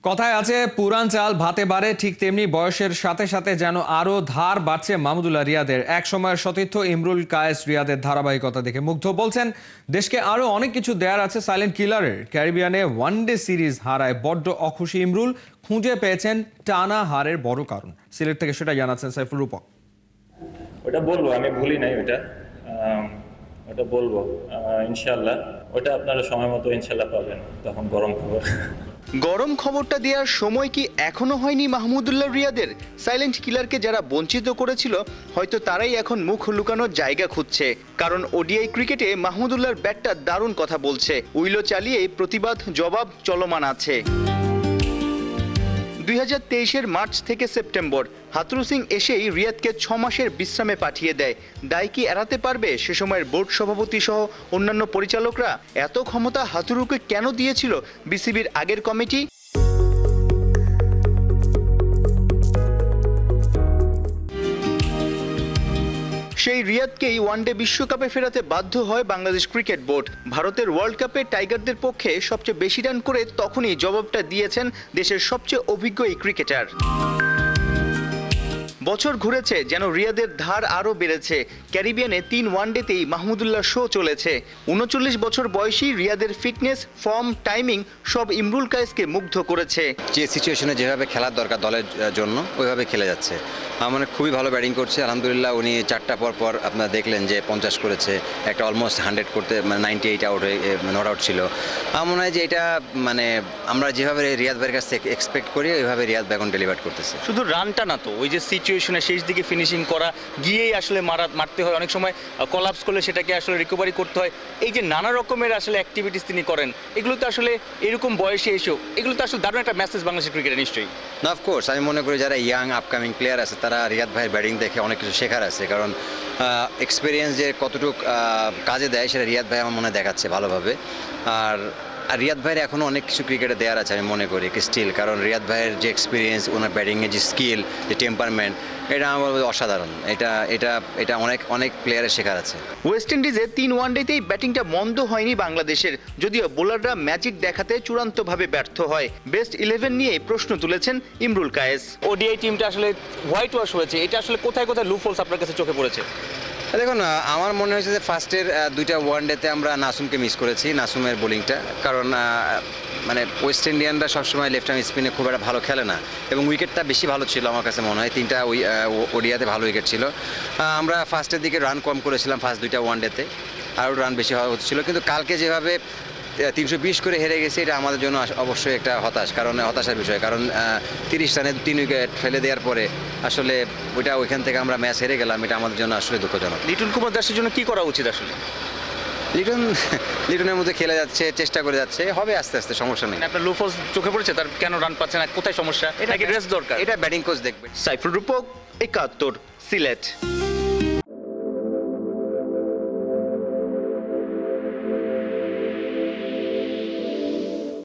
কথায় আছে পুরান চাল ভাতে বাড়ে, ঠিক তেমনি বয়সের সাথে সাথে যেন আরো ধার বাড়ছে মাহমুদুল্লাহ রিয়াদের। এক সময়ের সতীর্থ ইমরুল কায়েস রিয়াদের ধারাবাহিকতা দেখে মুগ্ধ। বলছেন দেশকে আরো অনেক কিছু দেয়ার আছে সাইলেন্ট কিলারের। ক্যারিবিয়ানে ওয়ানডে সিরিজ হারায় বড্ড অখুশি ইমরুল, খুঁজে পেয়েছেন টানা হারের বড় কারণ। সিলেট থেকে সেটা জানাচ্ছেন সাইফুল রূপক। ওটা বলবো, আমি ভুলি নাই ওটা বলবো ইনশাল্লাহ। ওটা আপনারা সময় মতো ইনশাল্লাহ পাবেন, তখন গরম খবরটা দেওয়ার সময় কি এখনো হয়নি মাহমুদুল্লাহ রিয়াদের? সাইলেন্ট কিলারকে যারা বঞ্চিত করেছিল হয়তো তারাই এখন মুখ লুকানোর জায়গা খুঁজছে। কারণ ওডিআই ক্রিকেটে মাহমুদুল্লাহর ব্যাটটা দারুণ কথা বলছে। উইলো চালিয়ে প্রতিবাদ জবাব চলমান আছে। 2023-এর মার্চ থেকে সেপ্টেম্বর হাথুরু সিং এসেই রিয়াদকে 6 মাসের বিশ্রামে পাঠিয়ে দেয়। দায় কি এড়াতে পারবে সে সময়ের বোর্ড সভাপতি সহ অন্যান্য পরিচালকরা? এত ক্ষমতা হাথুরুকে কেন দিয়েছিল বিসিবির আগের কমিটি? সেই রিয়াদকেই ওয়ানডে বিশ্বকাপে ফেরাতে বাধ্য হয় বাংলাদেশ ক্রিকেট বোর্ড। ভারতের ওয়ার্ল্ড কাপে টাইগারদের পক্ষে সবচেয়ে বেশি রান করে তখনই জবাবটা দিয়েছেন দেশের সবচেয়ে অভিজ্ঞ এই ক্রিকেটার। বছর ঘুরেছে যেন রিয়াদের ধার আরও বেড়েছে। ক্যারিবিয়ানে 3 ওয়ানডেতেই মাহমুদুল্লাহ শো চলেছে। 39 বছর বয়সী রিয়াদের ফিটনেস, ফর্ম, টাইমিং সব ইমরুল কায়েসকে মুগ্ধ করেছে। যে সিচুয়েশনে যেভাবে খেলার দরকার দলের জন্য ওইভাবে খেলে যাচ্ছে। মানে খুবই ভালো ব্যাটিং করছে আলহামদুলিল্লাহ। উনি 4টা পর আপনারা দেখলেন যে 50 করেছে, একটা অলমোস্ট 100 করতে মানে 98 আউট হয়ে নট আউট ছিল। আমার মনে হয় যে এটা মানে আমরা যেভাবে রিয়াদ ভাইয়ের কাছে এক্সপেক্ট করি ওইভাবে রিয়াদ ভাই এখন ডেলিভার করতেছে। শুধু রানটা না তো, ওই যে সিচুয়েশনে শেষ দিকে ফিনিশিং করা, গিয়েই আসলে মারতে হয়, অনেক সময় কলাপস করলে সেটাকে আসলে রিকভারি করতে হয়। এই যে নানা রকমের আসলে অ্যাক্টিভিটিস তিনি করেন, এগুলো তো আসলে এরকম বয়সে এসেও এগুলো তো আসলে দারুণ একটা মেসেজ বাংলাদেশের ক্রিকেটে নিশ্চয়ই। না, অফকোর্স আমি মনে করি যারা ইয়াং আপকামিং প্লেয়ার আছে তারা রিয়াদ ভাইয়ের ব্যাটিং দেখে অনেক কিছু শেখার আছে। কারণ এক্সপিরিয়েন্স যে কতটুকু কাজে দেয় সেটা রিয়াদ ভাই আমার মনে দেখাচ্ছে ভালোভাবে। আর রিয়াদ ভাইয়ের এখনও অনেক কিছু ক্রিকেটে দেওয়ার আছে আমি মনে করি স্টিল। কারণ রিয়াদ ভাইয়ের যে এক্সপিরিয়েন্স, ওনার ব্যাটিংয়ের যে স্কিল, যে টেম্পারমেন্ট, এটা আমার অসাধারণ। এটা অনেক প্লেয়ারের শেখার আছে। ওয়েস্ট ইন্ডিজে 3 ওয়ানডেতেই ব্যাটিংটা মন্দ হয়নি বাংলাদেশের, যদিও বোলাররা ম্যাজিক দেখাতে চূড়ান্তভাবে ব্যর্থ হয়। বেস্ট 11 নিয়ে প্রশ্ন তুলেছেন ইমরুল কায়েস। ওডিআই টিমটা আসলে হোয়াইট ওয়াশ হয়েছে, এটা আসলে কোথায় কোথায় লুপহোলস আপনার কাছে চোখে পড়েছে? দেখুন, আমার মনে হয়েছে যে ফার্স্টের 2টা ওয়ানডেতে আমরা নাসুমকে মিস করেছি, নাসুমের বোলিংটা। কারণ মানে ওয়েস্ট ইন্ডিয়ানরা সবসময় লেফট আর্ম স্পিনে খুব একটা ভালো খেলে না, এবং উইকেটটা বেশি ভালো ছিল আমার কাছে মনে হয়। 3টা ওডিয়াতে ভালো উইকেট ছিল। আমরা ফার্স্টের দিকে রান কম করেছিলাম ফার্স্ট 2টা ওয়ানডেতে, আরও রান বেশি হওয়া হচ্ছিল। কিন্তু কালকে যেভাবে 320 করে হেরে গেছে, এটা আমাদের জন্য অবশ্যই একটা হতাশার বিষয়। কারণ 30 রানে 3 উইকেট ফেলে দেওয়ার পরে আসলে ওইখান থেকে আমরা ম্যাচ হেরে গেলাম, এটা আমাদের জন্য আসলে দুঃখজনক। লিটন কুমার দাসের জন্য কি করা উচিত আসলে? লিটনের মধ্যে খেলে যাচ্ছে, চেষ্টা করে যাচ্ছে, হবে আস্তে আস্তে, সমস্যা নেই। আপনার লুপহোলস চোখে পড়েছে, তার কেন রান পাচ্ছে না, কোথায় সমস্যা, এটা কি রেস্ট দরকার? এটা ব্যাটিং কোচ দেখবে। সাইফুল রূপক, 71, সিলেট।